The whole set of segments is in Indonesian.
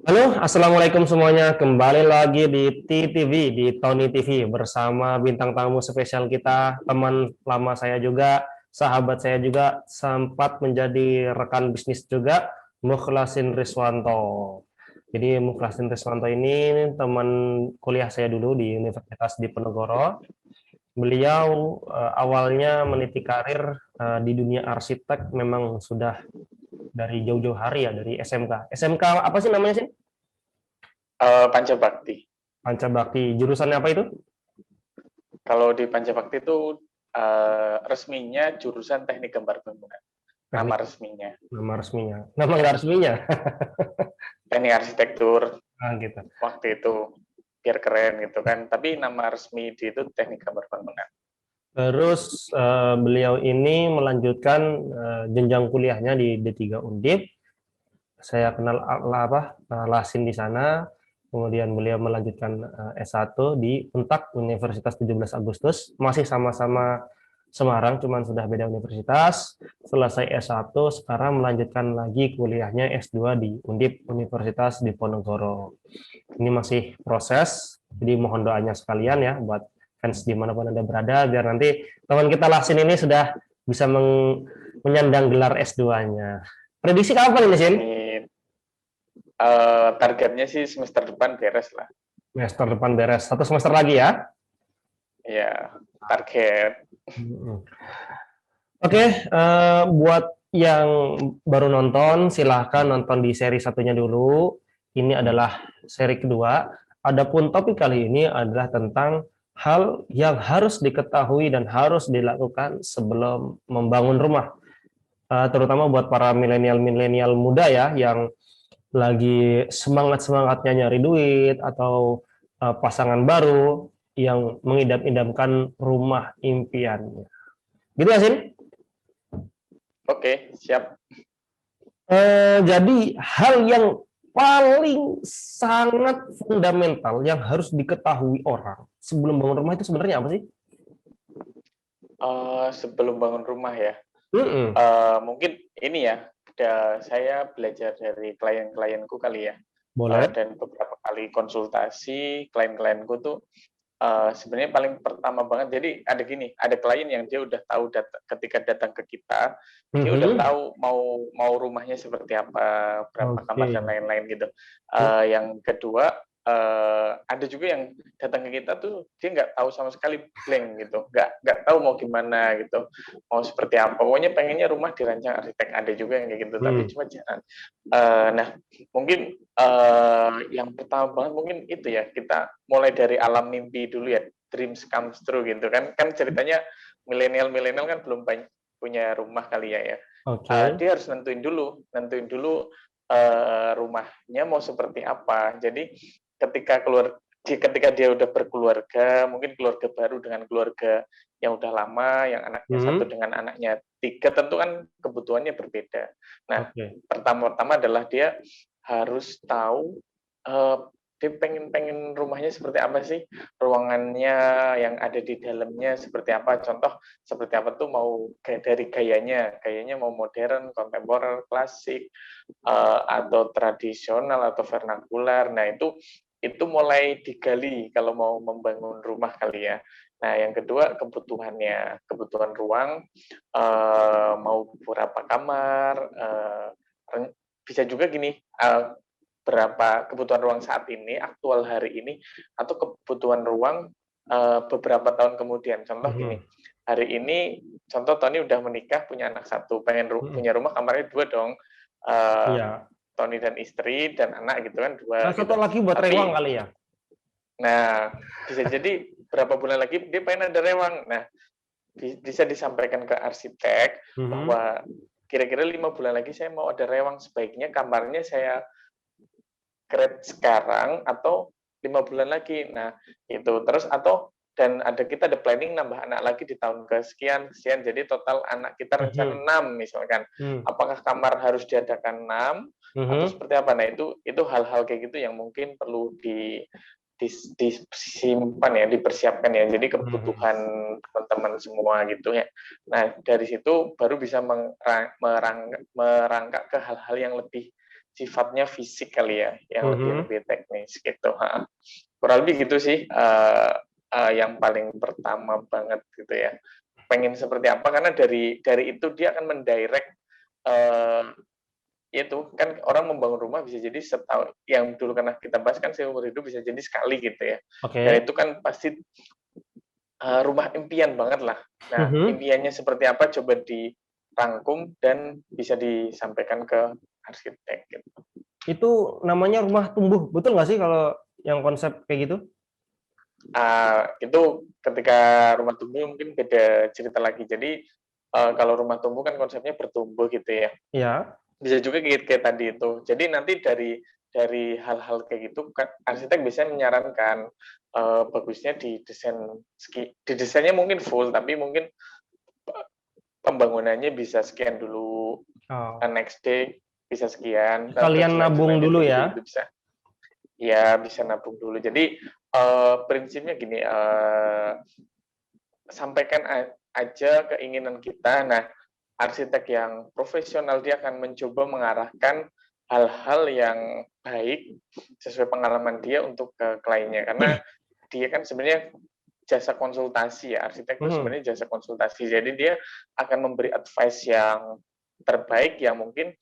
Halo, assalamualaikum semuanya. Kembali lagi di TTV, di Tony TV bersama bintang tamu spesial kita, teman lama saya juga, sahabat saya juga, sempat menjadi rekan bisnis juga, Mukhlasin Riswanto. Jadi Mukhlasin Riswanto ini teman kuliah saya dulu di Universitas Diponegoro. Beliau awalnya meniti karir di dunia arsitek memang sudah dari jauh-jauh hari ya, dari SMK. SMK apa sih namanya sih? Pancabakti. Pancabakti. Jurusannya apa itu? Kalau di Pancabakti itu resminya jurusan Teknik Gambar Bangunan. Nama Teknik, resminya. nama resminya. Nama nggak resminya. Teknik Arsitektur Ah, gitu. waktu itu biar keren gitu kan. Tapi nama resmi di itu Teknik Gambar Bangunan. Terus beliau ini melanjutkan jenjang kuliahnya di D3 Undip. Saya kenal Lasin di sana. Kemudian beliau melanjutkan S1 di Untak Universitas 17 Agustus. Masih sama-sama Semarang, cuman sudah beda universitas. Selesai S1, sekarang melanjutkan lagi kuliahnya S2 di Undip Universitas Diponegoro. Ini masih proses, jadi mohon doanya sekalian ya buat fans dimanapun Anda berada, biar nanti teman kita Lasin ini sudah bisa menyandang gelar S2-nya. Prediksi kapan ini, Sin? Ini targetnya sih semester depan beres lah. Semester depan beres. Satu semester lagi ya? Ya, target. Oke, buat yang baru nonton, silahkan nonton di seri satunya dulu. Ini adalah seri kedua. Adapun topik kali ini adalah tentang hal yang harus diketahui dan harus dilakukan sebelum membangun rumah. Terutama buat para milenial-milenial muda ya, yang lagi semangat-semangatnya nyari duit atau pasangan baru yang mengidam-idamkan rumah impiannya. Gitu ya, Sin? Oke, siap. Jadi hal yang paling sangat fundamental yang harus diketahui orang sebelum bangun rumah itu sebenarnya apa sih? Sebelum bangun rumah ya. Mm-mm. Mungkin ini ya, saya belajar dari klien-klienku kali ya. Boleh. Dan beberapa kali konsultasi klien-klienku tuh sebenarnya paling pertama banget. Jadi ada gini, ada klien yang dia udah tahu ketika datang ke kita, dia udah Mhm. tahu mau rumahnya seperti apa, berapa kamar dan Oke. lain-lain gitu. Yang kedua, ada juga yang datang ke kita tuh dia nggak tahu sama sekali, blank gitu, nggak tahu mau gimana gitu, mau seperti apa. Pokoknya pengennya rumah dirancang arsitek, ada juga yang kayak gitu, tapi Hmm. cuma jarang. Nah, mungkin yang pertama banget mungkin itu ya, kita mulai dari alam mimpi dulu ya, dreams comes true gitu kan. Kan ceritanya milenial kan belum banyak punya rumah kali ya. Oke. Dia harus nentuin dulu rumahnya mau seperti apa. Jadi ketika dia udah berkeluarga, mungkin keluarga baru dengan keluarga yang udah lama, yang anaknya satu Mhm. dengan anaknya tiga, tentu kan kebutuhannya berbeda. Nah, Oke. pertama-tama adalah dia harus tahu dia pengen rumahnya seperti apa sih, ruangannya yang ada di dalamnya seperti apa. Contoh seperti apa tuh, mau dari gayanya mau modern, kontemporer, klasik, atau tradisional atau vernakular. Nah, itu mulai digali kalau mau membangun rumah kali ya. Nah, yang kedua kebutuhan ruang, mau berapa kamar, bisa juga gini, berapa kebutuhan ruang saat ini, aktual hari ini, atau kebutuhan ruang beberapa tahun kemudian. Contoh gini, Mhm. hari ini, contoh Tony udah menikah, punya anak satu, pengen Mhm. punya rumah kamarnya dua dong. Uh, Iya. Tony dan istri dan anak gitu kan, dua Nah, satu gitu. lagi buat rewang Tapi, kali ya. nah, bisa jadi berapa bulan lagi dia pengen ada rewang. Nah, bisa disampaikan ke arsitek Mhm. bahwa kira-kira 5 bulan lagi saya mau ada rewang, sebaiknya kamarnya saya create sekarang atau 5 bulan lagi. Nah, itu terus, kita ada planning nambah anak lagi di tahun ke sekian sekian, jadi total anak kita rencana Mhm. 6 misalkan. Mhm. Apakah kamar harus diadakan 6 atau Mhm. seperti apa? Nah, itu hal-hal kayak gitu yang mungkin perlu disimpan ya, dipersiapkan ya. Jadi Mhm. kebutuhan teman-teman semua gitu ya. Nah, dari situ baru bisa merangkak ke hal-hal yang lebih sifatnya fisik kali ya, yang Mhm. lebih teknis gitu. Kurang lebih gitu sih, yang paling pertama banget gitu ya. Pengen seperti apa, karena dari itu dia akan mendirect, itu kan orang membangun rumah bisa jadi setahun, yang dulu karena kita bahas kan seumur hidup bisa jadi sekali gitu ya. Dan Oke. itu kan pasti rumah impian banget lah. Nah, Mhm. impiannya seperti apa coba dirangkum dan bisa disampaikan ke arsitek gitu. Itu namanya rumah tumbuh, betul nggak sih kalau yang konsep kayak gitu? Itu ketika rumah tumbuh mungkin beda cerita lagi. Jadi kalau rumah tumbuh kan konsepnya bertumbuh gitu ya. Ya. Bisa juga kayak tadi itu. Jadi nanti dari hal-hal kayak gitu kan arsitek bisa menyarankan bagusnya didesainnya mungkin full, tapi mungkin pembangunannya bisa sekian dulu, Oh. next day bisa sekian, dan Kalian nabung lain-lain dulu gitu. ya. Jadi itu bisa nabung dulu. Jadi prinsipnya gini, sampaikan aja keinginan kita. Nah, arsitek yang profesional dia akan mencoba mengarahkan hal-hal yang baik sesuai pengalaman dia untuk ke kliennya, karena dia kan sebenarnya jasa konsultasi ya, arsitek itu Mhm. sebenarnya jasa konsultasi, jadi dia akan memberi advice yang terbaik yang mungkin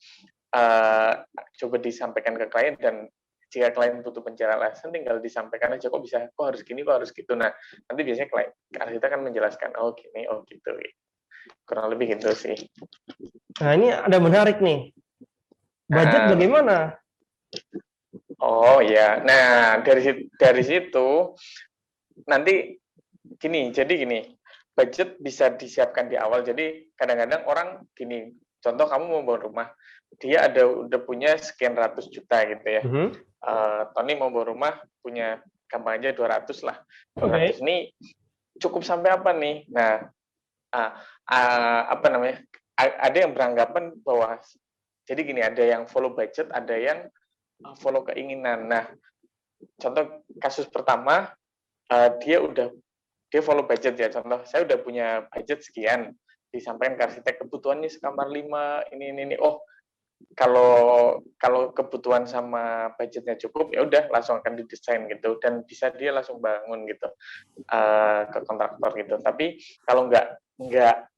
coba disampaikan ke klien, dan jika klien butuh penjelasan tinggal disampaikan aja, kok harus gini, kok harus gitu. Nah, nanti biasanya klien arsitek akan menjelaskan, oh gini, oh gitu, kurang lebih gitu sih. Nah, ini ada menarik nih. Budget Nah, bagaimana? oh ya, nah dari situ nanti jadi gini, budget bisa disiapkan di awal. Jadi kadang-kadang orang gini, contoh kamu mau bangun rumah, dia udah punya sekian ratus juta gitu ya. Mhm. Tony mau bangun rumah punya gampang aja 200 lah. 200 Oke. ini cukup sampai apa nih? Nah, apa namanya? Ada yang beranggapan bahwa jadi gini, ada yang follow budget, ada yang follow keinginan. Nah, contoh kasus pertama, dia follow budget ya. Contoh, saya udah punya budget sekian, disampaikan ke arsitek kebutuhannya sekamar 5, ini. Oh, kalau kalau kebutuhan sama budgetnya cukup, ya udah langsung akan didesain gitu, dan bisa dia langsung bangun gitu ke kontraktor gitu. Tapi kalau nggak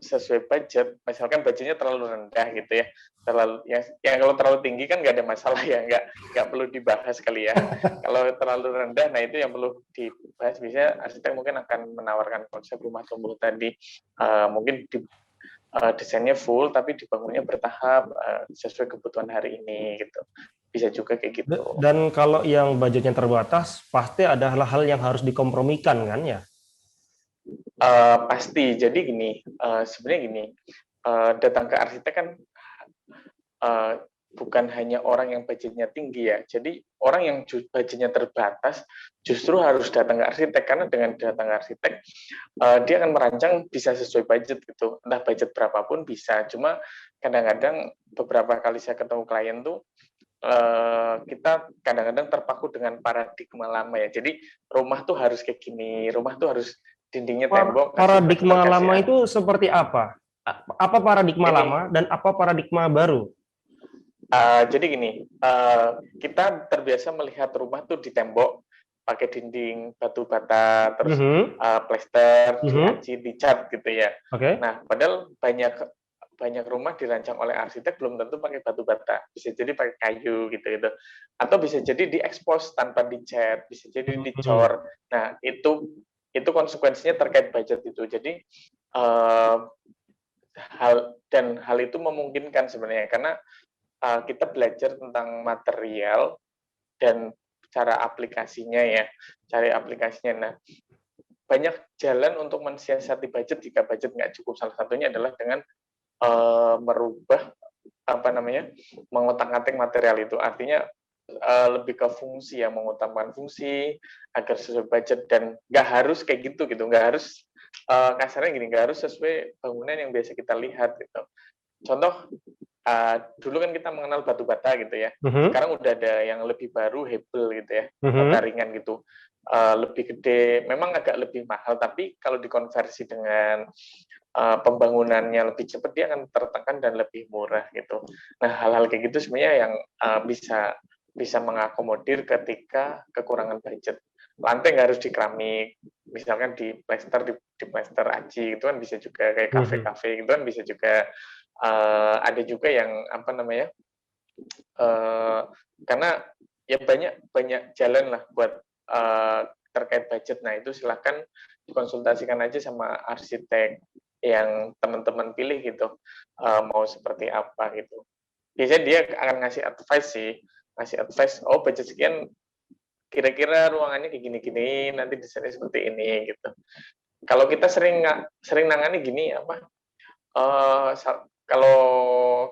sesuai budget, misalkan budgetnya terlalu rendah gitu ya, kalau terlalu tinggi kan nggak ada masalah ya, nggak perlu dibahas kali ya. Kalau terlalu rendah, nah itu yang perlu dibahas. Biasanya arsitek mungkin akan menawarkan konsep rumah tumbuh tadi, mungkin desainnya full tapi dibangunnya bertahap sesuai kebutuhan hari ini gitu. Bisa juga kayak gitu. Dan kalau yang budgetnya terbatas, pasti ada hal-hal yang harus dikompromikan kan ya? Pasti. Jadi gini, sebenarnya gini, datang ke arsitek kan uh, bukan hanya orang yang budgetnya tinggi ya. Jadi orang yang budgetnya terbatas justru harus datang ke arsitek, karena dengan datang ke arsitek dia akan merancang bisa sesuai budget gitu. Entah budget berapapun bisa. Cuma kadang-kadang beberapa kali saya ketemu klien tuh kita kadang-kadang terpaku dengan paradigma lama ya. Jadi rumah tuh harus kayak gini, rumah tuh harus dindingnya tembok, kasih plaster, Paradigma kasih lama itu seperti apa? Apa paradigma ini. lama dan apa paradigma baru? Jadi gini, kita terbiasa melihat rumah tuh di tembok, pakai dinding batu bata, terus Mhm. plester, Mhm. diaci, dicat gitu ya. Oke. Nah, padahal banyak rumah dirancang oleh arsitek belum tentu pakai batu bata, bisa jadi pakai kayu gitu, atau bisa jadi diekspos tanpa dicat, bisa jadi Mhm. dicor. Nah, itu konsekuensinya terkait budget itu. Jadi hal itu memungkinkan sebenarnya, karena kita belajar tentang material dan cara aplikasinya ya, cari aplikasinya. Nah, banyak jalan untuk mensiasati budget jika budget nggak cukup. Salah satunya adalah dengan merubah apa namanya, mengotak-atik material itu. Artinya lebih ke fungsi, yang mengutamakan fungsi agar sesuai budget, dan nggak harus kayak gitu, nggak harus kasarnya gini, nggak harus sesuai bangunan yang biasa kita lihat gitu. Contoh, dulu kan kita mengenal batu bata gitu ya. Mhm. Sekarang udah ada yang lebih baru, Hebel gitu ya, bata Mhm. ringan gitu. Lebih gede, memang agak lebih mahal, tapi kalau dikonversi dengan pembangunannya lebih cepat, dia akan tertekan dan lebih murah gitu. Nah, hal-hal kayak gitu sebenarnya yang bisa mengakomodir ketika kekurangan budget. Lantai nggak harus di keramik, misalkan di plester aji itu kan bisa juga, kayak kafe-kafe itu kan bisa juga. Ada juga yang apa namanya, karena ya banyak jalan lah buat terkait budget. Nah, itu silahkan dikonsultasikan aja sama arsitek yang teman-teman pilih gitu, mau seperti apa gitu. Biasanya dia akan ngasih advice, oh budget sekian, kira-kira ruangannya kayak gini-gini, nanti desainnya seperti ini gitu. Kalau kita sering nangani gini apa, kalau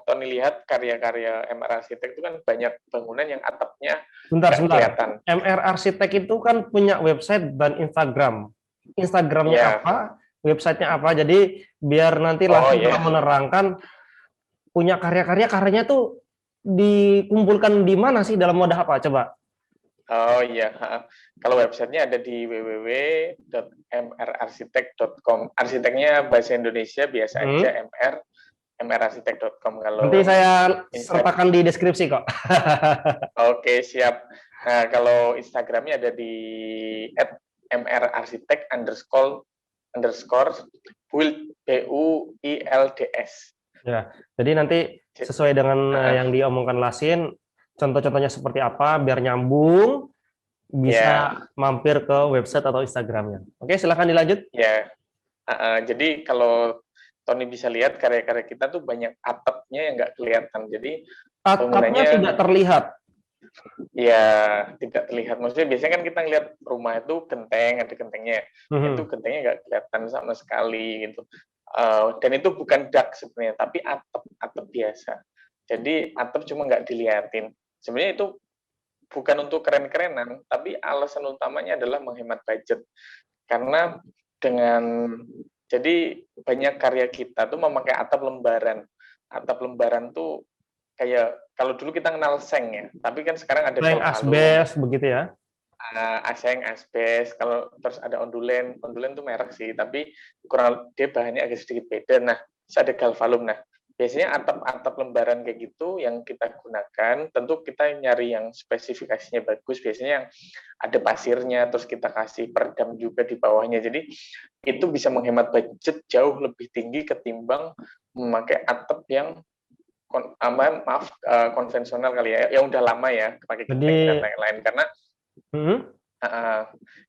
Tony lihat karya-karya MR Arsitek itu kan banyak bangunan yang atapnya nggak Sebentar. kelihatan. MR Arsitek itu kan punya website dan Instagram. Instagramnya Ya. apa, websitenya apa. Jadi biar nanti Lasin kalau menerangkan punya karyanya tuh dikumpulkan di mana sih, dalam wadah apa? Coba. Oh iya, kalau websitenya ada di www.mrarsitek.com. Arsiteknya bahasa Indonesia biasa aja, mrarsitek.com. Kalau nanti saya sertakan di deskripsi kok. Oke, siap. Nah, kalau Instagramnya ada di @mrarsitek_builds. Ya, jadi nanti sesuai dengan yang diomongkan Lasin, contoh-contohnya seperti apa, biar nyambung, bisa mampir ke website atau Instagramnya. Oke, silahkan dilanjut. Ya, jadi kalau Tony bisa lihat karya-karya kita tuh banyak atapnya yang nggak kelihatan. Jadi atapnya tidak terlihat. Ya, tidak terlihat. Maksudnya biasanya kan kita ngelihat rumah itu genteng, ada gentengnya. Itu gentengnya nggak kelihatan sama sekali gitu. Dan itu bukan dak sebenarnya, tapi atap biasa. Jadi atap cuma nggak dilihatin. Sebenarnya itu bukan untuk keren-kerenan, tapi alasan utamanya adalah menghemat budget. Karena jadi banyak karya kita tuh memakai atap lembaran. Atap lembaran tuh kayak kalau dulu kita kenal seng ya, tapi kan sekarang ada asbes begitu ya. Seng, asbes, kalau terus ada ondulen tuh merek sih, tapi kurang dia bahannya agak sedikit beda. Nah, terus ada galvalum. Nah, biasanya atap lembaran kayak gitu yang kita gunakan, tentu kita nyari yang spesifikasinya bagus, biasanya yang ada pasirnya, terus kita kasih peredam juga di bawahnya. Jadi itu bisa menghemat budget jauh lebih tinggi ketimbang memakai atap yang konvensional kali ya, yang udah lama ya, pakai genteng dan lain-lain.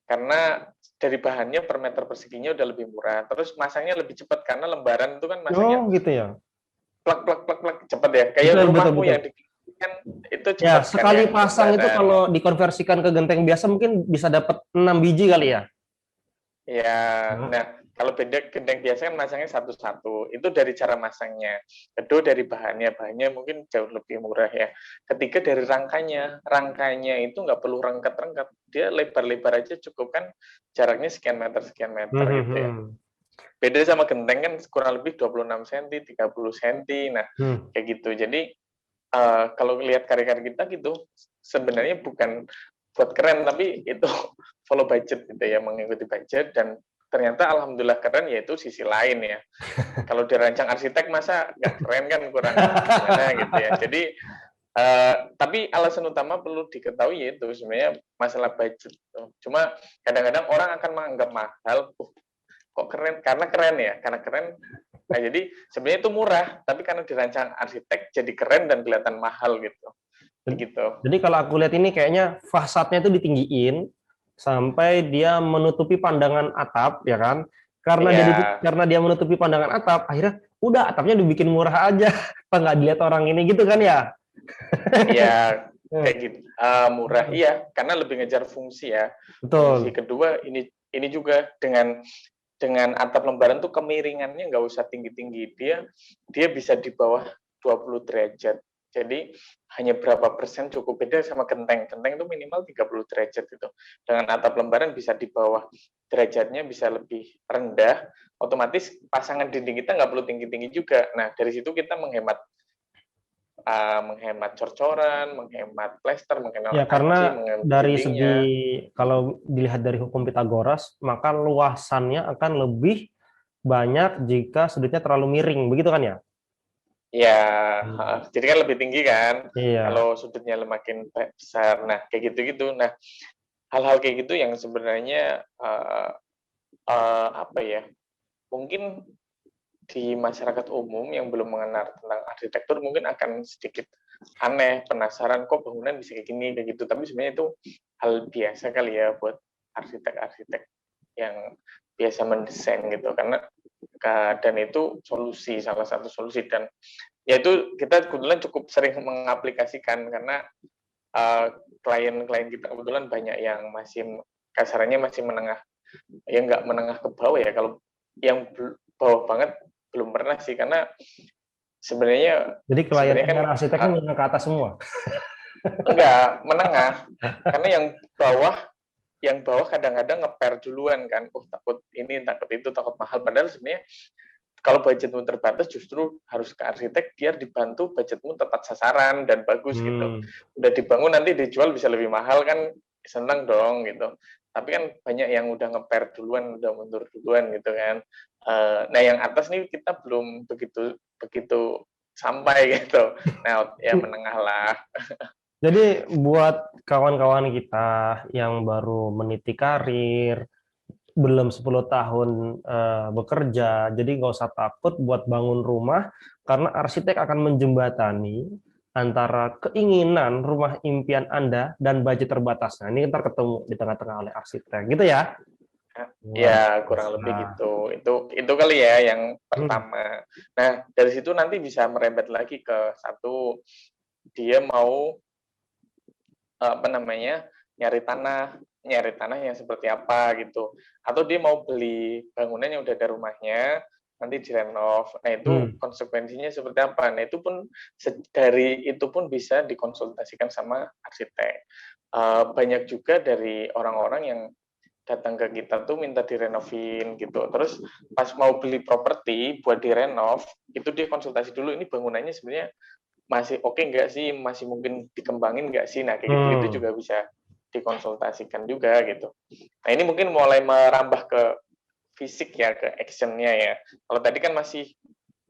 Karena dari bahannya per meter perseginya udah lebih murah, terus masangnya lebih cepat karena lembaran itu kan masangnya gitu ya, plak cepat ya, kayak rumahmu yang kan itu cepat. Ya, sekali pasang itu kalau dikonversikan ke genteng biasa mungkin bisa dapat 6 biji kali ya. Ya, nah kalau genteng biasa kan masangnya satu-satu, itu dari cara masangnya. Kedua dari bahannya mungkin jauh lebih murah ya. Ketiga dari rangkanya itu nggak perlu rengket-rengket, dia lebar-lebar aja cukup kan, jaraknya sekian meter gitu ya. Beda sama genteng kan kurang lebih 26 cm, 30 cm, nah kayak gitu. Jadi kalau lihat karya-karya kita gitu, sebenarnya bukan buat keren, tapi itu follow budget gitu ya, mengikuti budget, dan ternyata alhamdulillah keren, yaitu sisi lain ya. Kalau dirancang arsitek masa nggak keren kan, kurang gimana gitu ya. Jadi tapi alasan utama perlu diketahui yaitu sebenarnya masalah budget. Cuma kadang-kadang orang akan menganggap mahal, kok keren, karena keren ya, karena keren. Nah, jadi sebenarnya itu murah, tapi karena dirancang arsitek jadi keren dan kelihatan mahal gitu. Jadi kalau aku lihat ini kayaknya fasadnya itu ditinggiin sampai dia menutupi pandangan atap, ya kan? Karena dia menutupi pandangan atap, akhirnya udah atapnya dibikin murah aja, apa nggak dilihat orang ini gitu kan ya? Iya, kayak gitu. Murah, iya, karena lebih ngejar fungsi ya. Betul. Fungsi kedua ini juga dengan atap lembaran tuh kemiringannya nggak usah tinggi-tinggi, dia bisa di bawah 20 derajat. Jadi hanya berapa persen cukup, beda sama genteng. Genteng itu minimal 30 derajat itu. Dengan atap lembaran bisa di bawah, derajatnya bisa lebih rendah, otomatis pasangan dinding kita nggak perlu tinggi-tinggi juga. Nah, dari situ kita menghemat cor-coran, menghemat plester, menghemat ya, karena dari dindingnya. segi kalau dilihat dari hukum Pitagoras, maka luasannya akan lebih banyak jika sudutnya terlalu miring, begitu kan ya? Ya, Hmm. jadi kan lebih tinggi kan, Iya. kalau sudutnya makin besar. Nah, kayak gitu-gitu. Nah, hal-hal kayak gitu yang sebenarnya apa ya? Mungkin di masyarakat umum yang belum mengenal tentang arsitektur mungkin akan sedikit aneh, penasaran kok bangunan bisa kayak gini, kayak gitu. Tapi sebenarnya itu hal biasa kali ya buat arsitek-arsitek yang biasa mendesain gitu. Karena dan itu solusi, salah satu solusi. Dan ya itu kita kebetulan cukup sering mengaplikasikan karena klien-klien kita kebetulan banyak yang masih kasarannya masih menengah, ya nggak menengah ke bawah ya. Kalau yang bawah banget belum pernah sih, karena sebenarnya Jadi klien sebenarnya kan arsitek ini menengah ke atas semua. enggak menengah, karena yang bawah kadang-kadang ngeper duluan kan, oh takut ini takut itu takut mahal, padahal sebenarnya kalau budgetmu terbatas justru harus ke arsitek biar dibantu budgetmu tepat sasaran dan bagus gitu. Hmm. Udah dibangun nanti dijual bisa lebih mahal kan, seneng dong gitu. Tapi kan banyak yang udah ngeper duluan, udah mundur duluan gitu kan. Nah yang atas nih kita belum begitu begitu sampai gitu. Nah ya menengah lah. Jadi buat kawan-kawan kita yang baru meniti karir, belum 10 tahun bekerja, jadi nggak usah takut buat bangun rumah, karena arsitek akan menjembatani antara keinginan rumah impian Anda dan budget terbatasnya. Ini ntar ketemu di tengah-tengah oleh arsitek, gitu ya? Luar Ya kurang lebih biasa. gitu. Itu kali ya yang Hmm. pertama. Nah dari situ nanti bisa merembet lagi ke satu, dia mau apa namanya, nyari tanah yang seperti apa gitu, atau dia mau beli bangunan yang udah ada rumahnya nanti direnov. Nah itu Hmm. konsekuensinya seperti apa, nah itu pun dari itu pun bisa dikonsultasikan sama arsitek. Banyak juga dari orang-orang yang datang ke kita tuh minta direnovin gitu, terus pas mau beli properti buat direnov itu dia konsultasi dulu, ini bangunannya sebenarnya masih oke nggak sih, masih mungkin dikembangin nggak sih, nah kayak gitu-gitu Hmm. juga bisa dikonsultasikan juga gitu. Nah ini mungkin mulai merambah ke fisik ya, ke actionnya ya. Kalau tadi kan masih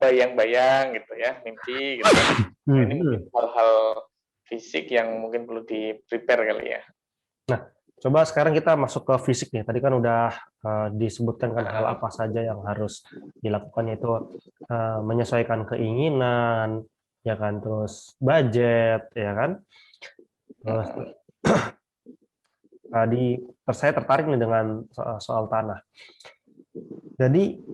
bayang-bayang gitu ya, mimpi gitu kan. Nah ini mungkin Hmm. hal-hal fisik yang mungkin perlu di prepare kali ya. Nah, coba sekarang kita masuk ke fisik nih. Tadi kan udah disebutkan kan hal apa saja yang harus dilakukan, yaitu menyesuaikan keinginan, ya kan, terus budget, ya kan. Terus tadi saya tertarik nih dengan soal tanah. Jadi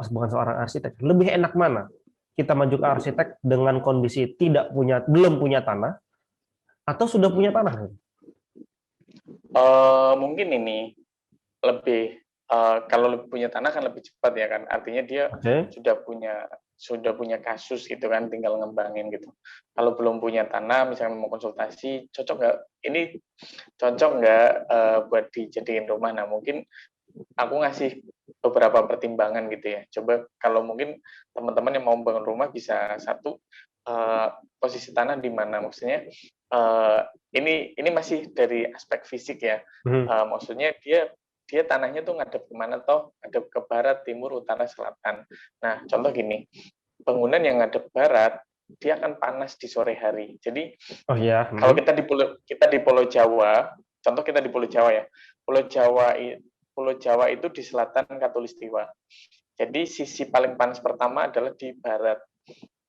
bukan seorang arsitek, lebih enak mana? Kita maju ke arsitek dengan kondisi belum punya tanah atau sudah punya tanah? Mungkin ini lebih kalau lebih punya tanah kan lebih cepat ya kan, artinya dia Oke. sudah punya kasus gitu kan, tinggal ngembangin gitu. Kalau belum punya tanah misalnya mau konsultasi, cocok nggak ini, cocok nggak buat dijadiin rumah. Nah mungkin aku ngasih beberapa pertimbangan gitu ya, coba kalau mungkin teman-teman yang mau bangun rumah bisa satu, posisi tanah di mana, maksudnya eh, ini masih dari aspek fisik ya. Hmm. Maksudnya dia dia tanahnya tuh ngadep kemana, toh ngadep ke barat, timur, utara, selatan. Nah contoh gini, bangunan yang ngadep barat dia akan panas di sore hari. Jadi Oh ya. kalau Hmm. kita di Pulau Jawa, contoh kita di Pulau Jawa ya, Pulau Jawa Pulau Jawa itu di selatan Katulistiwa. Jadi sisi paling panas pertama adalah di barat,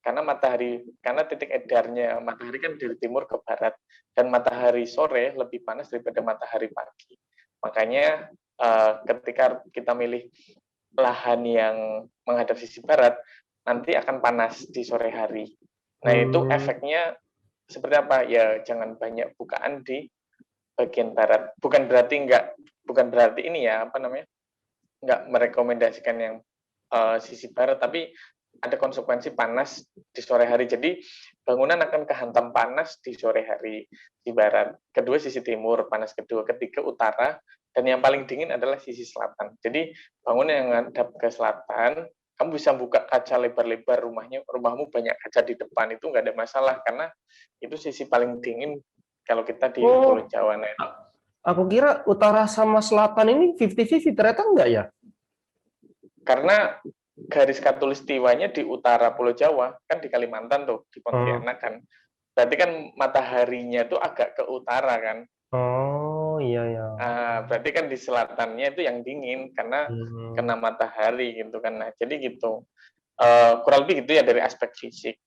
karena titik edarnya matahari kan dari timur ke barat, dan matahari sore lebih panas daripada matahari pagi. Makanya ketika kita milih lahan yang menghadap sisi barat, nanti akan panas di sore hari. Nah itu Hmm. efeknya seperti apa ya, jangan banyak bukaan di bagian barat. Bukan berarti ini ya, apa namanya, nggak merekomendasikan yang sisi barat, tapi ada konsekuensi panas di sore hari. Jadi bangunan akan kehantam panas di sore hari di barat. Kedua sisi timur panas, kedua, ketiga utara, dan yang paling dingin adalah sisi selatan. Jadi bangunan yang menghadap ke selatan, kamu bisa buka kaca lebar-lebar, rumahmu banyak kaca di depan, itu nggak ada masalah karena itu sisi paling dingin kalau kita di Pulau Oh, Jawa. Nah, aku kira utara sama selatan ini 50-50, ternyata enggak ya? karena garis khatulistiwanya di utara Pulau Jawa, kan di Kalimantan tuh, di Pontianak kan. Berarti kan mataharinya tuh agak ke utara kan. Oh iya ya. Berarti kan di selatannya itu yang dingin karena kena matahari gitu kan. Nah, jadi gitu. Kurang lebih gitu ya dari aspek fisik.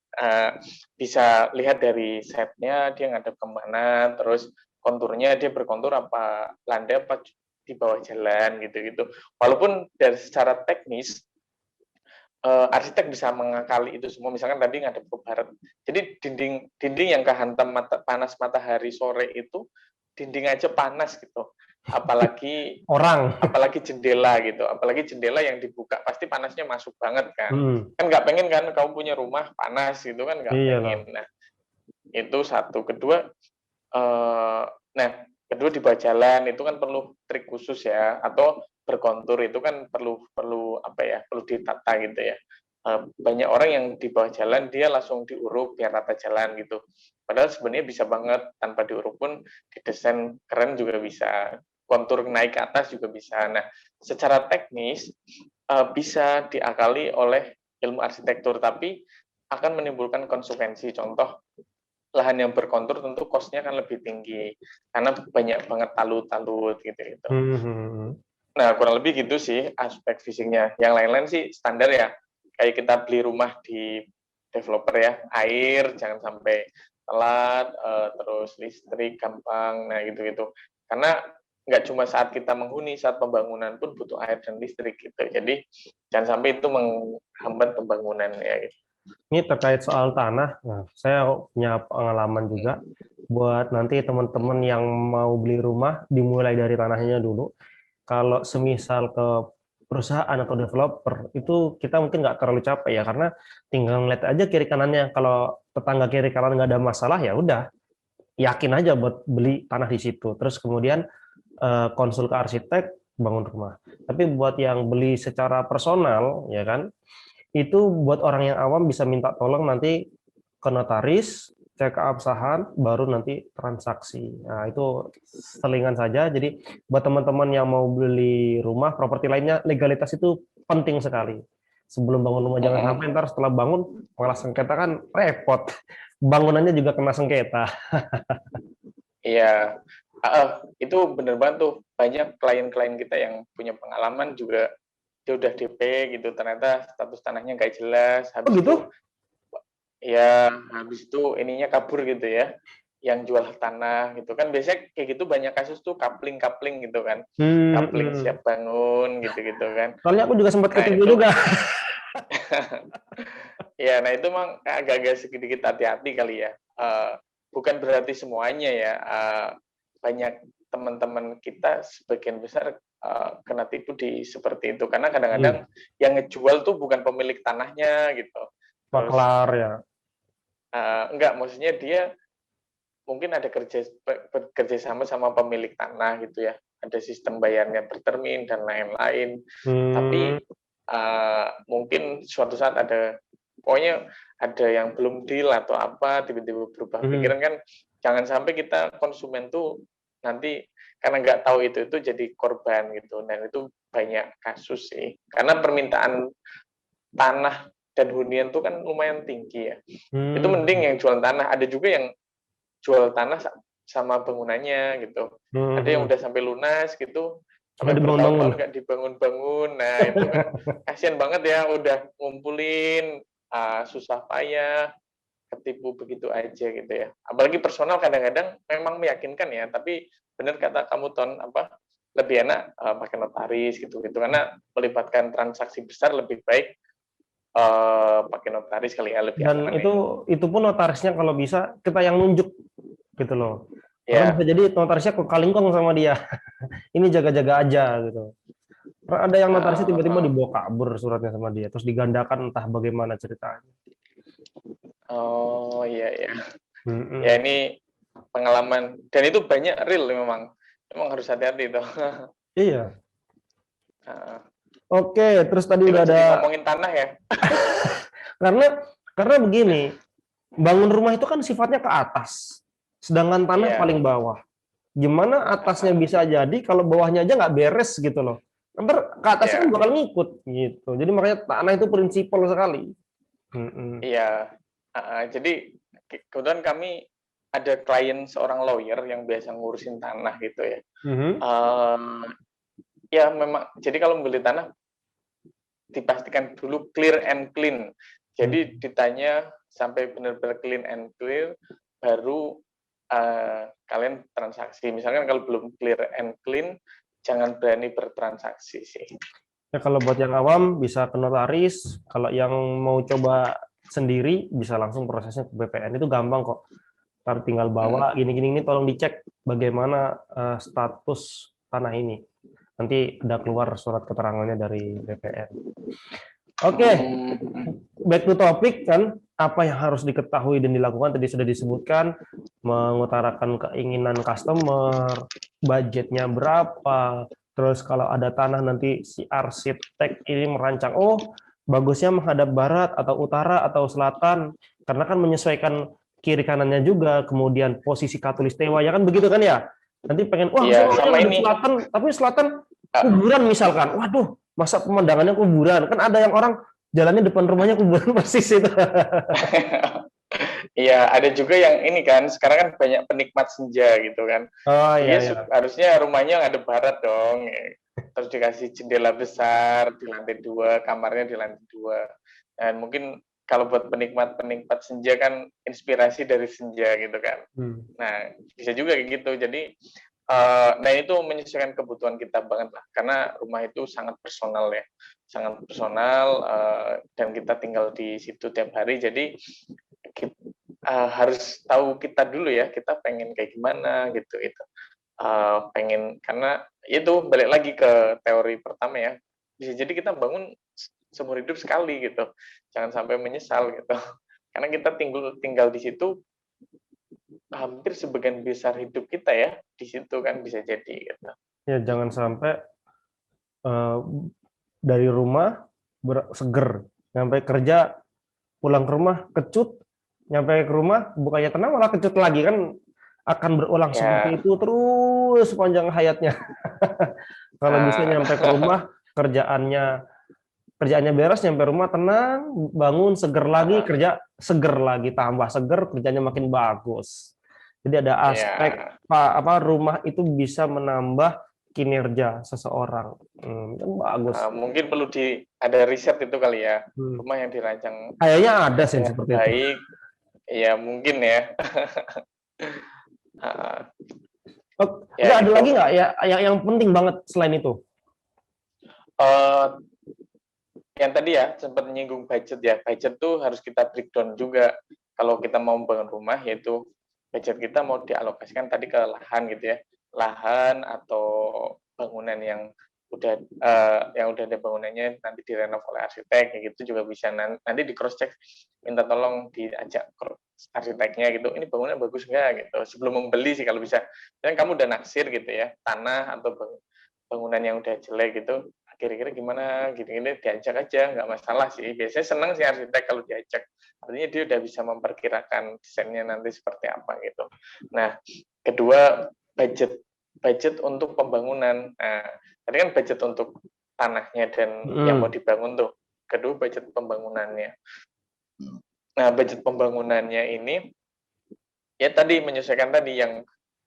Bisa lihat dari setnya dia ngadep kemana, terus konturnya dia berkontur apa landai apa di bawah jalan gitu-gitu. Walaupun dari secara teknis arsitek bisa mengakali itu semua. Misalkan tadi ngadep ke barat. Jadi dinding yang kehantam panas matahari sore itu dinding aja panas gitu. Apalagi jendela gitu. Apalagi jendela yang dibuka pasti panasnya masuk banget kan. Kan nggak pengen kan kamu punya rumah panas gitu kan nggak pengen. Nah, itu satu. Kedua kedua di bawah jalan itu kan perlu trik khusus ya, atau berkontur itu kan perlu ditata gitu ya. Banyak orang yang di bawah jalan dia langsung diuruk biar rata jalan gitu. Padahal sebenarnya bisa banget tanpa diuruk pun didesain keren juga bisa. Kontur naik ke atas juga bisa. Nah, secara teknis bisa diakali oleh ilmu arsitektur, tapi akan menimbulkan konsekuensi. Contoh, lahan yang berkontur tentu cost-nya kan lebih tinggi karena banyak banget talut-talut gitu. Nah, kurang lebih gitu sih aspek fisiknya. Yang lain-lain sih standar ya. Kayak kita beli rumah di developer ya, air jangan sampai telat, terus listrik gampang, nah gitu-gitu. Karena nggak cuma saat kita menghuni, saat pembangunan pun butuh air dan listrik gitu. Jadi jangan sampai itu menghambat pembangunan ya. Gitu. Ini terkait soal tanah, nah, saya punya pengalaman juga buat nanti teman-teman yang mau beli rumah, dimulai dari tanahnya dulu. Kalau semisal ke perusahaan atau developer, itu kita mungkin nggak terlalu capek ya, karena tinggal ngeliat aja kiri kanannya. Kalau tetangga kiri kanan nggak ada masalah, ya udah, yakin aja buat beli tanah di situ. Terus kemudian konsul ke arsitek, bangun rumah. Tapi buat yang beli secara personal, ya kan, itu buat orang yang awam bisa minta tolong nanti ke notaris, cek keabsahan, baru nanti transaksi. Nah, itu selingan saja. Jadi buat teman-teman yang mau beli rumah, properti lainnya, legalitas itu penting sekali. Sebelum bangun rumah jangan sampai ntar setelah bangun malah sengketa kan repot. Bangunannya juga kena sengketa. Iya, itu bener banget tuh. Banyak klien-klien kita yang punya pengalaman juga dia udah DP gitu, ternyata status tanahnya nggak jelas. Habis gitu? Habis itu ininya kabur gitu ya, yang jual tanah gitu kan. Biasanya kayak gitu banyak kasus tuh coupling gitu kan, coupling siap bangun gitu kan. Soalnya aku juga sempat ketemu juga. Ya, nah itu memang agak-agak sedikit hati-hati kali ya. Bukan berarti semuanya ya. Banyak teman-teman kita sebagian besar kena tipu di seperti itu, karena kadang-kadang yang ngejual tuh bukan pemilik tanahnya gitu. Maklar ya. Enggak, maksudnya dia mungkin ada kerja sama pemilik tanah gitu ya, ada sistem bayarnya bertermin dan lain-lain. Tapi mungkin suatu saat pokoknya ada yang belum deal atau apa, tiba-tiba berubah pikiran kan. Jangan sampai kita konsumen tuh nanti karena nggak tahu itu jadi korban gitu. Dan itu banyak kasus sih, karena permintaan tanah dan hunian itu kan lumayan tinggi ya. Itu mending yang jual tanah. Ada juga yang jual tanah sama bangunannya gitu. Ada yang udah sampai lunas gitu, sampai bertahun-tahun nggak dibangun-bangun. Nah itu kan kasihan banget ya, udah ngumpulin susah payah, ketipu begitu aja gitu ya. Apalagi personal kadang-kadang memang meyakinkan ya, tapi benar kata kamu Ton, lebih enak pakai notaris gitu karena melibatkan transaksi besar lebih baik pakai notaris kali ya, lebih dan aman. itu pun notarisnya kalau bisa kita yang nunjuk gitu loh. Karena bisa jadi notarisnya kok kalingkong sama dia. Ini jaga-jaga aja gitu. Karena ada yang notarisnya tiba-tiba dibawa kabur suratnya sama dia, terus digandakan entah bagaimana ceritanya. Oh iya ya. Ya ini pengalaman, dan itu banyak real memang harus hati-hati itu. Iya. Oke, terus tadi udah ada ngomongin tanah ya. karena begini, bangun rumah itu kan sifatnya ke atas, sedangkan tanah paling bawah. Gimana atasnya bisa jadi kalau bawahnya aja nggak beres gitu loh. Ntar ke atasnya kan Ya, bakal ngikut gitu. Jadi makanya tanah itu prinsipal sekali. iya. Jadi kebetulan kami ada klien seorang lawyer yang biasa ngurusin tanah gitu ya. Mhm. Eee, ya memang jadi kalau membeli tanah dipastikan dulu clear and clean. Jadi Mhm. ditanya sampai benar-benar clean and clear, baru kalian transaksi. Misalkan kalau belum clear and clean, jangan berani bertransaksi sih. Ya kalau buat yang awam bisa ke notaris, kalau yang mau coba sendiri bisa langsung prosesnya ke BPN, itu gampang kok. Ntar tinggal bawa Mm. gini-gini ini tolong dicek bagaimana status tanah ini. Nanti udah keluar surat keterangannya dari BPN. Oke, back to topic kan, apa yang harus diketahui dan dilakukan tadi sudah disebutkan, mengutarakan keinginan customer, budgetnya berapa, terus kalau ada tanah nanti si arsitek ini merancang, oh bagusnya menghadap barat atau utara atau selatan, karena kan menyesuaikan kiri kanannya juga, kemudian posisi katulistiwa, ya kan begitu kan ya? Nanti pengen, wah saya Iya, maunya sama ngadep ini. selatan, tapi selatan Ah, kuburan misalkan, waduh, masa pemandangannya kuburan, kan ada yang orang jalannya depan rumahnya kuburan persis itu. Iya, ada juga yang ini kan, sekarang kan banyak penikmat senja gitu kan. Oh iya Dia ya. harusnya rumahnya ngadep barat dong. Terus dikasih jendela besar di lantai 2, kamarnya di lantai 2. Dan mungkin kalau buat penikmat-penikmat senja kan inspirasi dari senja gitu kan. Hmm. Nah, bisa juga kayak gitu. Jadi, nah itu menyesuaikan kebutuhan kita banget lah. Karena rumah itu sangat personal ya. Sangat personal, dan kita tinggal di situ tiap hari. Jadi, harus tahu kita dulu ya, kita pengen kayak gimana gitu itu. Pengen karena itu balik lagi ke teori pertama ya. Bisa jadi kita bangun seumur hidup sekali gitu. Jangan sampai menyesal gitu. Karena kita tinggal tinggal di situ hampir sebagian besar hidup kita ya di situ kan bisa jadi gitu. Ya jangan sampai eh, dari rumah seger, nyampe kerja pulang ke rumah kecut, nyampe ke rumah bukannya tenang malah kecut lagi kan, akan berulang seperti Ya, itu terus sepanjang hayatnya. Kalau bisa nah, nyampe ke rumah kerjaannya beres, nyampe rumah tenang, bangun seger lagi, kerja seger lagi, tambah seger, kerjanya makin bagus. Jadi ada aspek ya, apa rumah itu bisa menambah kinerja seseorang. Kan bagus. mungkin perlu ada riset itu kali ya. Hmm. Rumah yang dirancang Kayaknya ada sih yang dengan seperti itu. baik, ya mungkin ya. Ah, Oh, ya nggak ada lagi gitu. nggak ya yang penting banget selain itu? Eh, yang tadi ya sempat menyinggung budget ya. Budget tuh harus kita breakdown juga. Kalau kita mau bangun rumah, yaitu budget kita mau dialokasikan tadi ke lahan gitu ya. Lahan atau bangunan yang udah ada bangunannya nanti direnov oleh arsitek kayak gitu juga bisa, nanti di cross check, minta tolong diajak arsiteknya gitu, ini bangunan bagus nggak gitu sebelum membeli sih kalau bisa. Dan kamu udah naksir gitu ya tanah atau bangunan yang udah jelek gitu, kira-kira gimana gini-gini, diajak aja, nggak masalah sih. Biasanya senang sih arsitek kalau diajak, artinya dia udah bisa memperkirakan desainnya nanti seperti apa gitu. Nah, kedua, budget budget untuk pembangunan. Nah, tadi kan budget untuk tanahnya dan yang mau Hmm. dibangun tuh. Kedua, budget pembangunannya. Nah, budget pembangunannya ini ya tadi menyesuaikan tadi yang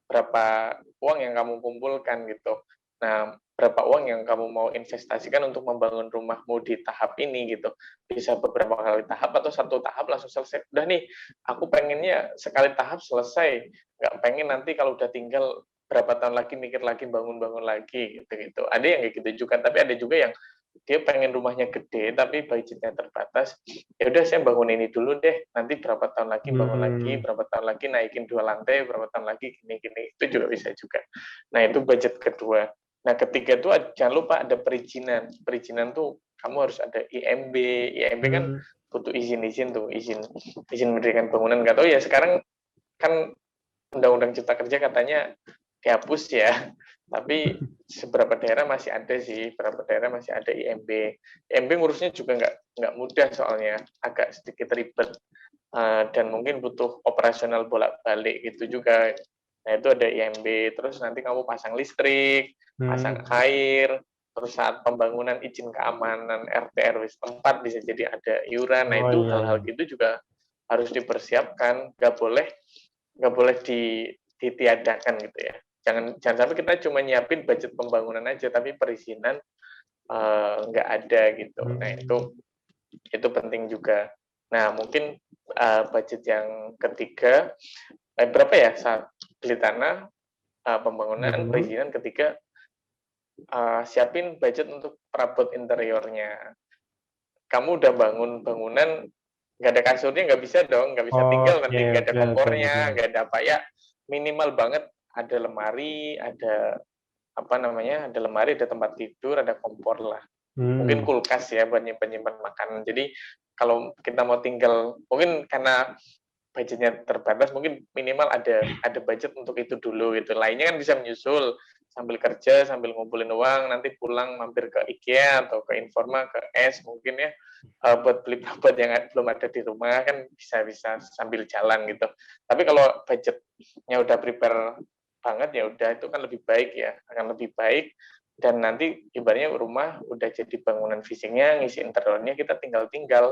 berapa uang yang kamu kumpulkan gitu. Nah, berapa uang yang kamu mau investasikan untuk membangun rumahmu di tahap ini gitu. Bisa beberapa kali tahap atau satu tahap langsung selesai. Udah nih, aku pengennya sekali tahap selesai. Nggak pengen nanti kalau udah tinggal berapa tahun lagi mikir lagi bangun-bangun lagi gitu-gitu. Ada yang kayak gitu juga, tapi ada juga yang dia pengen rumahnya gede tapi budgetnya terbatas. Ya udah saya bangun ini dulu deh, nanti berapa tahun lagi bangun lagi, Hmm. berapa tahun lagi naikin 2 lantai, berapa tahun lagi gini-gini, itu juga bisa juga. Nah itu budget kedua. Nah ketiga itu jangan lupa ada perizinan. Perizinan tuh kamu harus ada IMB. IMB kan Hmm. butuh izin-izin tuh, izin mendirikan bangunan. Nggak tahu ya sekarang kan Undang-Undang Cipta Kerja katanya dihapus ya, tapi seberapa daerah masih ada sih, beberapa daerah masih ada IMB. IMB ngurusnya juga nggak mudah soalnya, agak sedikit ribet. Dan mungkin butuh operasional bolak-balik gitu juga. Nah itu ada IMB, terus nanti kamu pasang listrik, pasang Hmm. air, terus saat pembangunan izin keamanan RT RW setempat bisa jadi ada iuran. Nah Oh itu iya, hal-hal iya. gitu juga harus dipersiapkan, nggak boleh ditiadakan gitu ya. Jangan sampai kita cuma nyiapin budget pembangunan aja, tapi perizinan nggak ada gitu. Nah Hmm. itu penting juga. Nah mungkin budget yang ketiga, berapa ya saat beli tanah, pembangunan, Mhm. perizinan, ketiga siapin budget untuk perabot interiornya. Kamu udah bangun bangunan, nggak ada kasurnya, nggak bisa dong, nggak bisa tinggal Oke, nanti, nggak ada oke, oke, oke. kompornya, nggak ada apa ya, minimal banget ada lemari, ada apa namanya, ada lemari, ada tempat tidur, ada kompor lah. Mungkin Hmm. kulkas ya buat nyimpen-nyimpen makanan. Jadi kalau kita mau tinggal, mungkin karena budgetnya terbatas, mungkin minimal ada budget untuk itu dulu gitu. Lainnya kan bisa menyusul sambil kerja, sambil ngumpulin uang, nanti pulang mampir ke IKEA atau ke Informa, ke Es mungkin ya, buat beli buat yang belum ada di rumah kan bisa sambil jalan gitu. Tapi kalau budgetnya udah prepare banget ya udah itu kan lebih baik ya, akan lebih baik dan nanti ibaratnya rumah udah jadi bangunan fisiknya, ngisi interiornya kita tinggal-tinggal.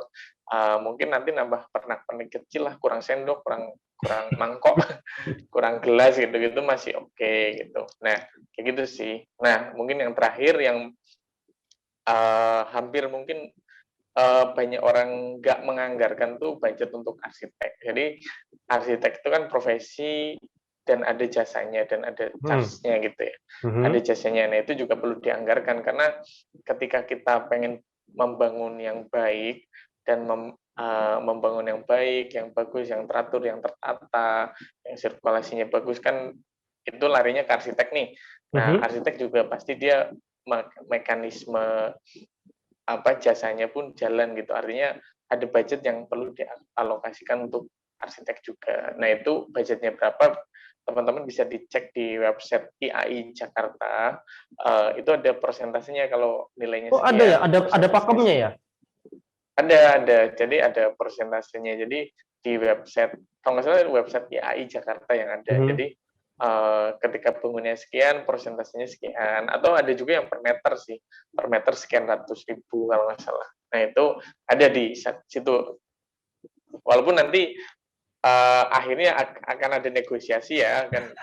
Mungkin nanti nambah pernak-pernik kecil lah, kurang sendok, kurang kurang mangkok, kurang gelas gitu-gitu masih oke gitu. Nah, kayak gitu sih. Nah, mungkin yang terakhir yang hampir mungkin banyak orang nggak menganggarkan tuh budget untuk arsitek. Jadi arsitek itu kan profesi dan ada jasanya dan ada Hmm. charge-nya gitu ya. Ada Mhm. jasanya. Nah, itu juga perlu dianggarkan karena ketika kita pengen membangun yang baik dan membangun yang baik, yang bagus, yang teratur, yang tertata, yang sirkulasinya bagus kan itu larinya ke arsitek nih. Nah, Mhm. arsitek juga pasti dia mekanisme apa jasanya pun jalan gitu. Artinya ada budget yang perlu dialokasikan untuk arsitek juga. Nah, itu budgetnya berapa? Teman-teman bisa dicek di website IAI Jakarta. Itu ada persentasenya kalau nilainya Oh ada ya, sekian, ada persentasenya pakemnya ya? sekian. Ada. Jadi ada persentasenya. Jadi di website, kalau nggak salah website IAI Jakarta yang ada. Mhm. Jadi ketika bangunnya sekian, persentasenya sekian. Atau ada juga yang per meter sih, per meter sekian ratus ribu kalau nggak salah. Nah itu ada di situ. Walaupun nanti akhirnya akan ada negosiasi ya, kan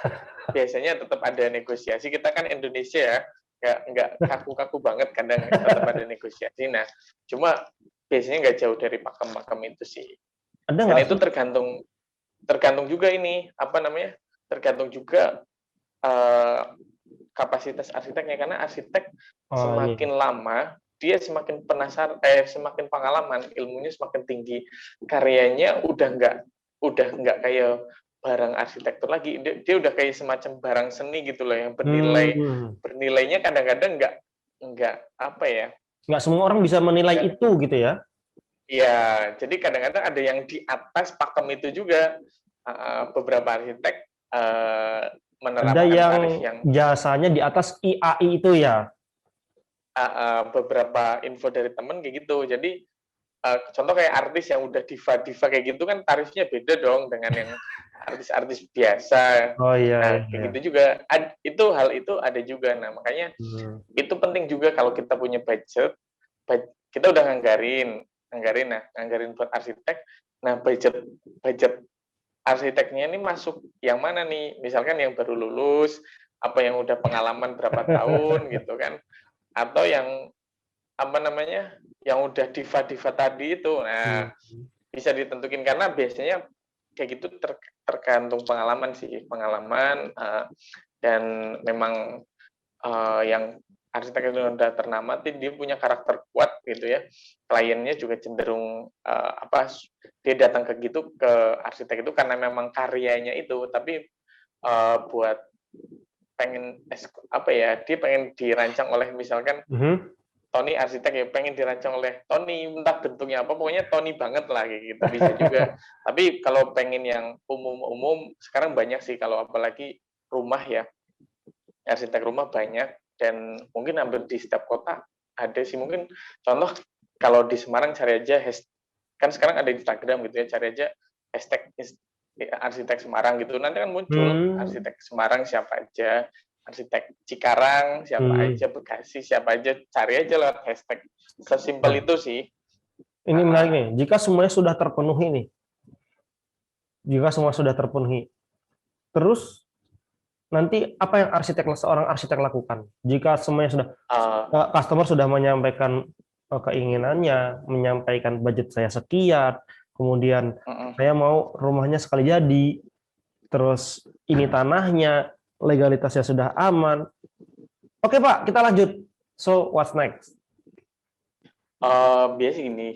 biasanya tetap ada negosiasi. Kita kan Indonesia ya, nggak kaku-kaku banget, kadang tetap ada negosiasi. Nah, cuma biasanya nggak jauh dari pakem-pakem itu sih. Ada Dan nggak itu sih? tergantung tergantung juga ini apa namanya, tergantung juga eh, kapasitas arsiteknya karena arsitek Oh iya. semakin lama dia semakin penasaran, semakin pengalaman, ilmunya semakin tinggi, karyanya udah nggak kayak barang arsitektur lagi, dia udah kayak semacam barang seni gitu loh yang Hmm. bernilainya kadang-kadang nggak apa ya, Nggak semua orang bisa menilai nggak itu gitu ya? ya jadi kadang-kadang ada yang di atas pakem itu juga. Beberapa arsitek Ada menerapkan yang tarif yang jasanya di atas IAI itu ya? beberapa info dari temen kayak gitu. Jadi contoh kayak artis yang udah diva-diva kayak gitu kan tarifnya beda dong dengan yang artis-artis biasa. Oh iya, Nah, iya, kayak iya. gitu juga. Hal itu ada juga. Nah, makanya Hmm. itu penting juga kalau kita punya budget, kita udah nganggarin buat arsitek. Nah, budget budget arsiteknya ini masuk yang mana nih? Misalkan yang baru lulus, apa yang udah pengalaman berapa tahun gitu kan? Atau yang apa namanya, yang udah diva-diva tadi itu. Nah, Hmm. bisa ditentukin karena biasanya kayak gitu tergantung pengalaman sih, pengalaman dan memang yang arsitek itu udah ternama, dia punya karakter kuat gitu ya. Kliennya juga cenderung apa, dia datang ke gitu ke arsitek itu karena memang karyanya itu, tapi buat pengen apa ya, dia pengen dirancang oleh misalkan Mhm. Tony arsitek ya pengen dirancang oleh Tony, entah bentuknya apa, pokoknya Tony banget lah kayak gitu bisa juga. Tapi kalau pengen yang umum-umum, sekarang banyak sih kalau apalagi rumah ya, arsitek rumah banyak dan mungkin hampir di setiap kota ada sih. Mungkin contoh kalau di Semarang cari aja kan sekarang ada Instagram gitu ya, cari aja hashtag arsitek Semarang gitu, nanti kan muncul Hmm. arsitek Semarang siapa aja. arsitek Cikarang, siapa aja, Bekasi, siapa aja, cari aja lewat hashtag. Sesimpel itu sih. Ini menarik nih, jika semuanya sudah terpenuhi nih, terus nanti apa yang seorang arsitek lakukan? Jika semuanya sudah, customer sudah menyampaikan keinginannya, menyampaikan budget saya sekian, kemudian saya mau rumahnya sekali jadi, terus ini tanahnya, legalitasnya sudah aman. Oke Pak, kita lanjut. So, what's next? Biasanya gini,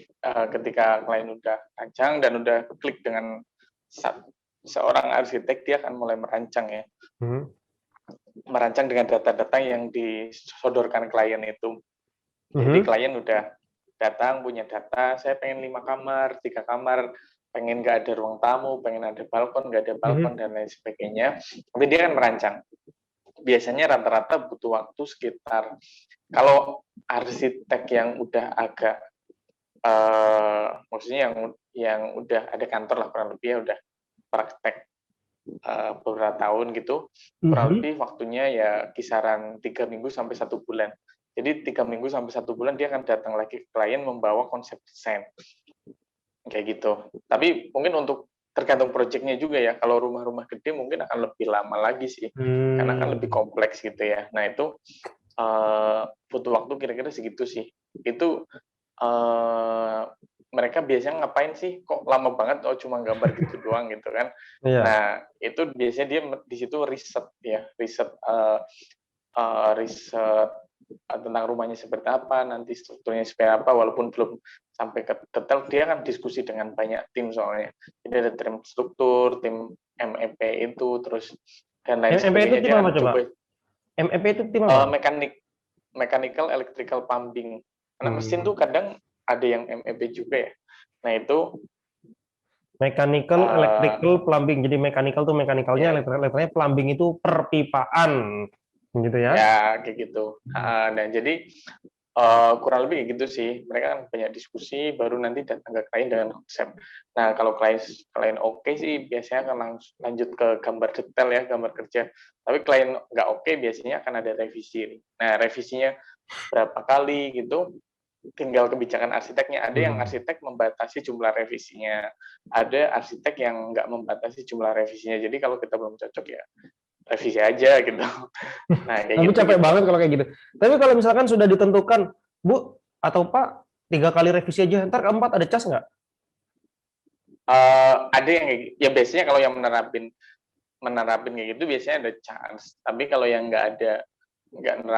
ketika klien udah rancang dan udah klik dengan seorang arsitek, dia akan mulai merancang ya. Merancang dengan data-data yang disodorkan klien itu. Jadi klien udah datang, punya data, saya pengen 5 kamar, 3 kamar, pengen nggak ada ruang tamu, pengen ada balkon, nggak ada balkon, dan lain sebagainya. Tapi dia akan merancang. Biasanya rata-rata butuh waktu sekitar, kalau arsitek yang udah agak, maksudnya yang udah ada kantor lah, kurang lebih ya udah praktek beberapa tahun gitu, kurang lebih waktunya ya kisaran 3 minggu sampai 1 bulan. Jadi 3 minggu sampai 1 bulan dia akan datang lagi ke klien membawa konsep desain. Kayak gitu. Tapi mungkin untuk tergantung proyeknya juga ya. Kalau rumah-rumah gede mungkin akan lebih lama lagi sih. Karena kan lebih kompleks gitu ya. Nah, itu butuh waktu kira-kira segitu sih. Itu mereka biasanya ngapain sih? Kok lama banget? Oh, cuma gambar gitu doang gitu kan. Nah, itu biasanya dia di situ riset ya, riset tentang rumahnya seperti apa, nanti strukturnya seperti apa, walaupun belum sampai ke detail, dia kan diskusi dengan banyak tim soalnya. Jadi ada tim struktur, tim MEP itu, terus dan lain sebagainya. Dia kan coba? MEP itu tim apa? Mechanical, electrical, plumbing. Karena mesin tuh kadang ada yang MEP juga ya. Nah itu mechanical, electrical, plumbing. Jadi mechanical tuh mechanikalnya, elektriknya, plumbing itu perpipaan. Gitu ya? Ya, kayak gitu. Dan jadi kurang lebih kayak gitu sih. Mereka kan banyak diskusi, baru nanti datang ke klien dengan konsep. Nah, kalau klien oke sih, biasanya akan langsung lanjut ke gambar detail ya, gambar kerja. Tapi klien nggak oke, biasanya akan ada revisi. Nah, revisinya berapa kali gitu, tinggal kebijakan arsiteknya. Ada yang arsitek membatasi jumlah revisinya, ada arsitek yang nggak membatasi jumlah revisinya. Jadi kalau kita belum cocok ya revisi aja gitu. Nah, kayak tapi gitu, capek banget kalau kayak gitu. Tapi kalau misalkan sudah ditentukan, Bu atau Pak, 3 kali revisi aja, ntar keempat ada cas nggak? Ada yang kayak gitu. Ya biasanya kalau yang menerapin kayak gitu biasanya ada cas. Tapi kalau yang nggak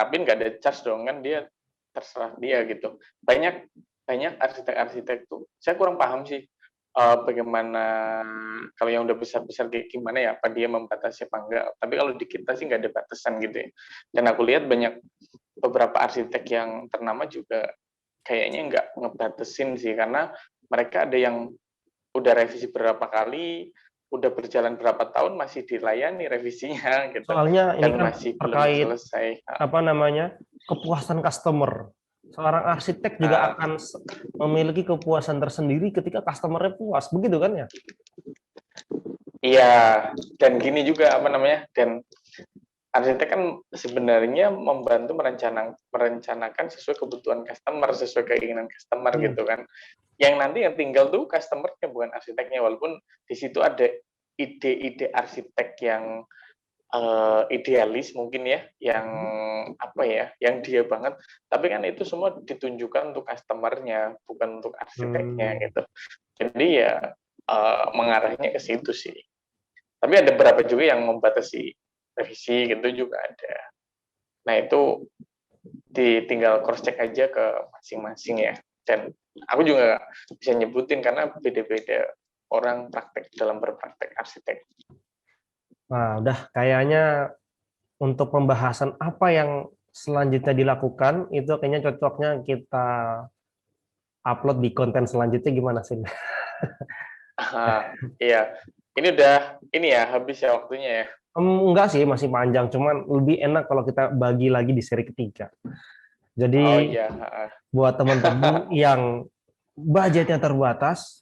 ada cas dong, kan dia terserah dia gitu. Banyak arsitek-arsitek tuh. Saya kurang paham sih bagaimana kalau yang udah besar-besar kayak gimana ya, apa dia membatasi apa enggak. Tapi kalau di kita sih nggak ada batasan gitu ya. Dan aku lihat beberapa arsitek yang ternama juga kayaknya nggak ngebatasin sih, karena mereka ada yang udah revisi berapa kali, udah berjalan berapa tahun masih dilayani revisinya gitu. Soalnya ini dan kan masih terkait belum selesai. kepuasan customer. Seorang arsitek juga akan memiliki kepuasan tersendiri ketika customer-nya puas, begitu kan ya? Iya, dan gini juga dan arsitek kan sebenarnya membantu merencanakan sesuai kebutuhan customer, sesuai keinginan customer gitu kan. Yang nanti yang tinggal tuh customer-nya, bukan arsiteknya, walaupun di situ ada ide-ide arsitek yang idealis mungkin ya, yang yang dia banget, tapi kan itu semua ditunjukkan untuk customer-nya, bukan untuk arsiteknya gitu. Jadi ya mengarahnya ke situ sih. Tapi ada beberapa juga yang membatasi revisi gitu juga ada. Nah itu tinggal cross check aja ke masing-masing ya. Dan aku juga bisa nyebutin karena beda-beda orang praktek dalam berpraktek arsitek. Nah, udah kayaknya untuk pembahasan apa yang selanjutnya dilakukan, itu kayaknya cocoknya kita upload di konten selanjutnya, gimana sih? Iya, ini udah habis ya waktunya ya. Enggak sih, masih panjang, cuman lebih enak kalau kita bagi lagi di seri ketiga. Jadi buat teman-teman yang budgetnya terbatas,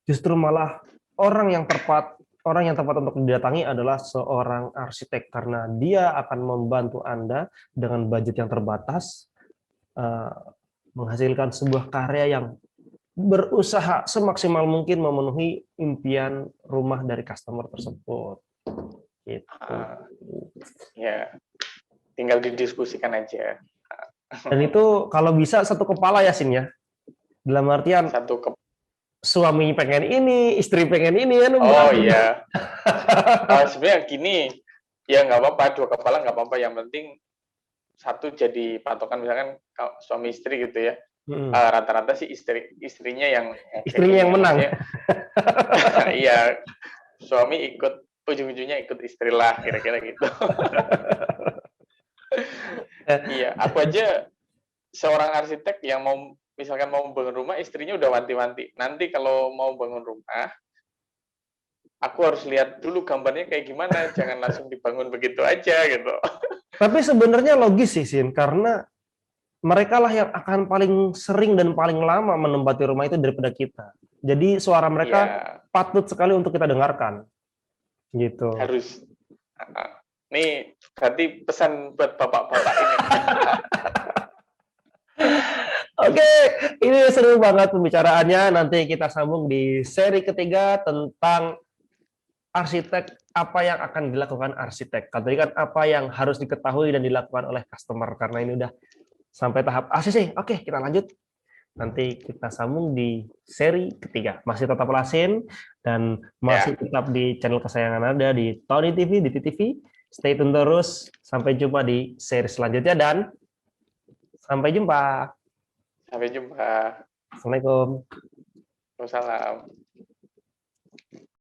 justru malah orang yang tepat, orang yang tepat untuk didatangi adalah seorang arsitek karena dia akan membantu Anda dengan budget yang terbatas eh, menghasilkan sebuah karya yang berusaha semaksimal mungkin memenuhi impian rumah dari customer tersebut. Gitu. Ya, tinggal didiskusikan aja. Dan itu kalau bisa satu kepala ya, Sin, ya. Dalam artian Satu ke suami pengen ini, istri pengen ini, kan Oh berat. iya. Sebenarnya gini, ya nggak apa-apa, dua kepala nggak apa-apa. Yang penting satu jadi patokan, misalkan kalau suami istri gitu ya. Rata-rata sih istrinya yang Istrinya yang menang. maksudnya, iya, suami ikut, ujung-ujungnya ikut istri lah, kira-kira gitu. Iya, aku aja seorang arsitek yang mau, misalkan mau bangun rumah, istrinya udah wanti-wanti. Nanti kalau mau bangun rumah, aku harus lihat dulu gambarnya kayak gimana, jangan langsung dibangun begitu aja gitu. Tapi sebenarnya logis sih, Sin, karena mereka lah yang akan paling sering dan paling lama menempati rumah itu daripada kita. Jadi suara mereka Ya, patut sekali untuk kita dengarkan. Gitu. harus. Nih, berarti pesan buat bapak-bapak ini. Oke, ini seru banget pembicaraannya. Nanti kita sambung di seri ketiga tentang arsitek, apa yang akan dilakukan arsitek. Tadi kan apa yang harus diketahui dan dilakukan oleh customer, karena ini udah sampai tahap ACC. Oke, kita lanjut. Nanti kita sambung di seri ketiga. Masih tetap Lasin dan masih tetap di channel kesayangan Anda di Tony TV, di TTV. Stay tune terus. Sampai jumpa di seri selanjutnya dan sampai jumpa. Sampai jumpa. Assalamualaikum. Wassalam.